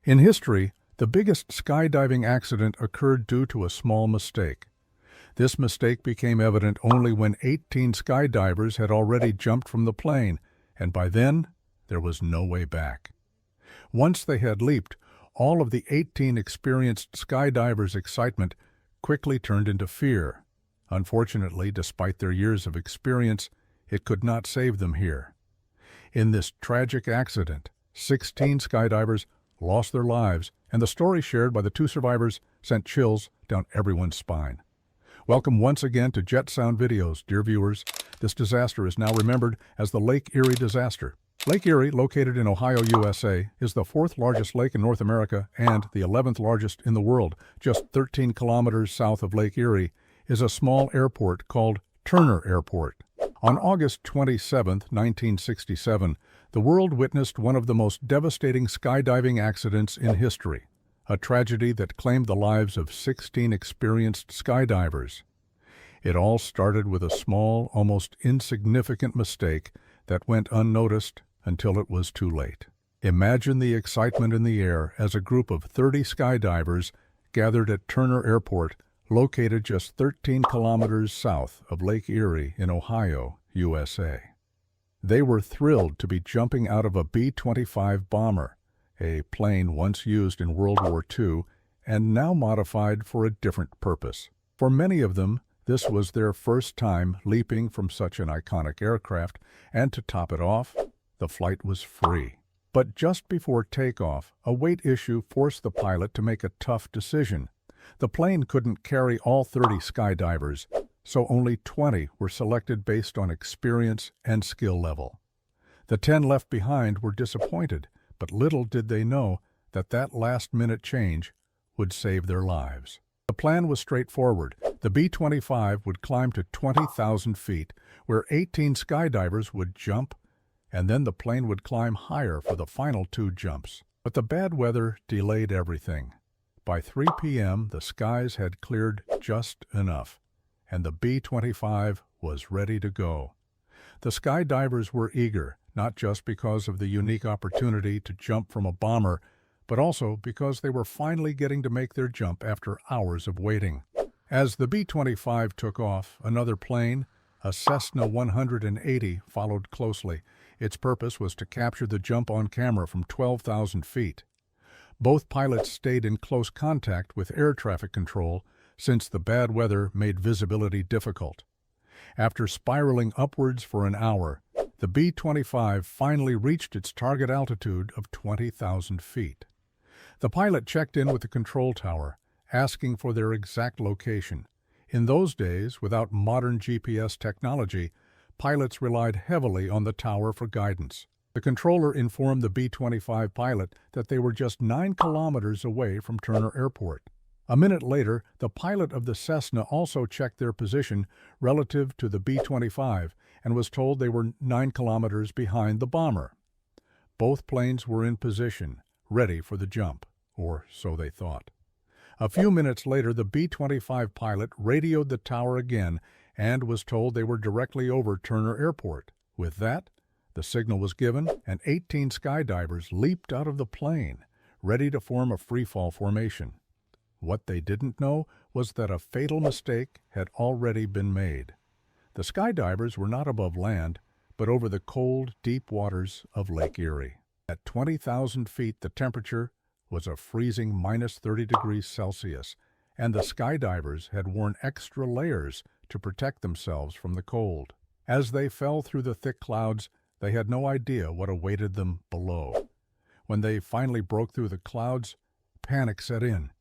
In history, the biggest skydiving accident occurred due to a small mistake. This mistake became evident only when 18 skydivers had already jumped from the plane, and by then, there was no way back. Once they had leaped, all of the 18 experienced skydivers' excitement quickly turned into fear. Unfortunately, despite their years of experience, it could not save them here. In this tragic accident, 16 skydivers lost their lives, and the story shared by the two survivors sent chills down everyone's spine. Welcome once again to Jet Sound Videos, dear viewers. This disaster is now remembered as the Lake Erie disaster. Lake Erie, located in Ohio, USA, is the fourth largest lake in North America and the 11th largest in the world. Just 13 kilometers south of Lake Erie is a small airport called Turner Airport. On August 27, 1967, the world witnessed one of the most devastating skydiving accidents in history, a tragedy that claimed the lives of 16 experienced skydivers. It all started with a small, almost insignificant mistake that went unnoticed until it was too late. Imagine the excitement in the air as a group of 30 skydivers gathered at Turner Airport, located just 13 kilometers south of Lake Erie in Ohio, USA. They were thrilled to be jumping out of a B-25 bomber, a plane once used in World War II and now modified for a different purpose. For many of them, this was their first time leaping from such an iconic aircraft, and to top it off, the flight was free. But just before takeoff, a weight issue forced the pilot to make a tough decision. The plane couldn't carry all 30 skydivers, so only 20 were selected based on experience and skill level. The 10 left behind were disappointed, but little did they know that last-minute change would save their lives. The plan was straightforward. The B-25 would climb to 20,000 feet, where 18 skydivers would jump, and then the plane would climb higher for the final 2 jumps. But the bad weather delayed everything. By 3 p.m., the skies had cleared just enough, and the B-25 was ready to go. The skydivers were eager, not just because of the unique opportunity to jump from a bomber, but also because they were finally getting to make their jump after hours of waiting. As the B-25 took off, another plane, a Cessna 180, followed closely. Its purpose was to capture the jump on camera from 12,000 feet. Both pilots stayed in close contact with air traffic control since the bad weather made visibility difficult. After spiraling upwards for an hour, the B-25 finally reached its target altitude of 20,000 feet. The pilot checked in with the control tower, asking for their exact location. In those days, without modern GPS technology, pilots relied heavily on the tower for guidance. The controller informed the B-25 pilot that they were just 9 kilometers away from Turner Airport. A minute later, the pilot of the Cessna also checked their position relative to the B-25 and was told they were 9 kilometers behind the bomber. Both planes were in position, ready for the jump, or so they thought. A few minutes later, the B-25 pilot radioed the tower again and was told they were directly over Turner Airport. With that, the signal was given, and 18 skydivers leaped out of the plane, ready to form a freefall formation. What they didn't know was that a fatal mistake had already been made. The skydivers were not above land, but over the cold, deep waters of Lake Erie. At 20,000 feet, the temperature was a freezing minus 30 degrees Celsius, and the skydivers had worn extra layers to protect themselves from the cold. As they fell through the thick clouds, they had no idea what awaited them below. When they finally broke through the clouds, panic set in.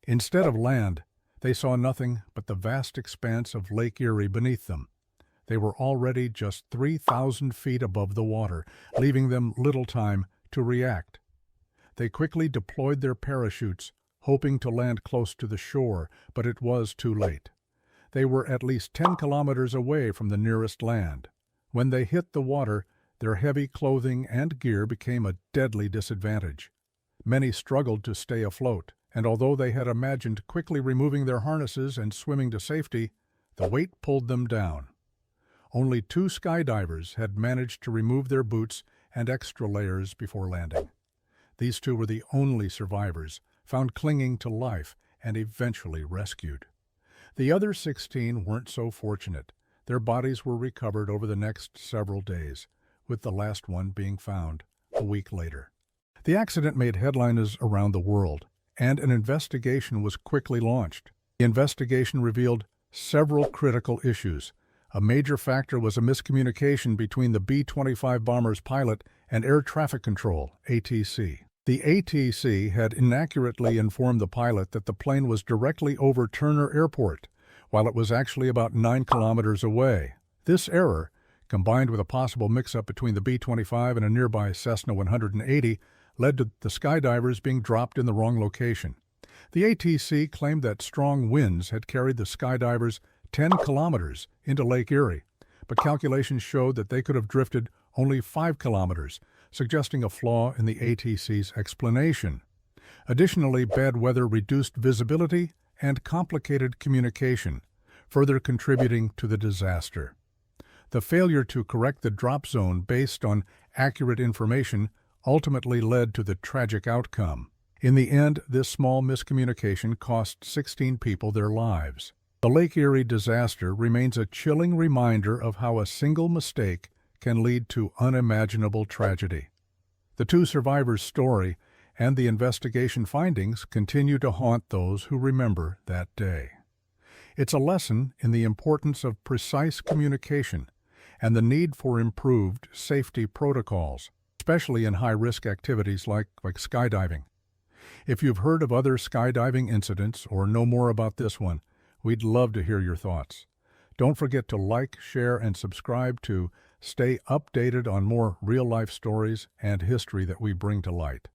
Instead of land, they saw nothing but the vast expanse of Lake Erie beneath them. They were already just 3,000 feet above the water, leaving them little time to react. They quickly deployed their parachutes, hoping to land close to the shore, but it was too late. They were at least 10 kilometers away from the nearest land. When they hit the water, their heavy clothing and gear became a deadly disadvantage. Many struggled to stay afloat, and although they had imagined quickly removing their harnesses and swimming to safety, the weight pulled them down. Only 2 skydivers had managed to remove their boots and extra layers before landing. These two were the only survivors, found clinging to life and eventually rescued. The other 16 weren't so fortunate. Their bodies were recovered over the next several days, with the last one being found a week later. The accident made headlines around the world, and an investigation was quickly launched. The investigation revealed several critical issues. A major factor was a miscommunication between the B-25 bomber's pilot and Air Traffic Control, ATC. The ATC had inaccurately informed the pilot that the plane was directly over Turner Airport, while it was actually about 9 kilometers away. This error, combined with a possible mix-up between the B-25 and a nearby Cessna 180, led to the skydivers being dropped in the wrong location. The ATC claimed that strong winds had carried the skydivers 10 kilometers into Lake Erie, but calculations showed that they could have drifted only 5 kilometers, suggesting a flaw in the ATC's explanation. Additionally, bad weather reduced visibility and complicated communication, further contributing to the disaster. The failure to correct the drop zone based on accurate information ultimately led to the tragic outcome. In the end, this small miscommunication cost 16 people their lives. The Lake Erie disaster remains a chilling reminder of how a single mistake can lead to unimaginable tragedy. The two survivors' story and the investigation findings continue to haunt those who remember that day. It's a lesson in the importance of precise communication and the need for improved safety protocols, especially in high-risk activities like skydiving. If you've heard of other skydiving incidents or know more about this one, we'd love to hear your thoughts. Don't forget to like, share, and subscribe to stay updated on more real-life stories and history that we bring to light.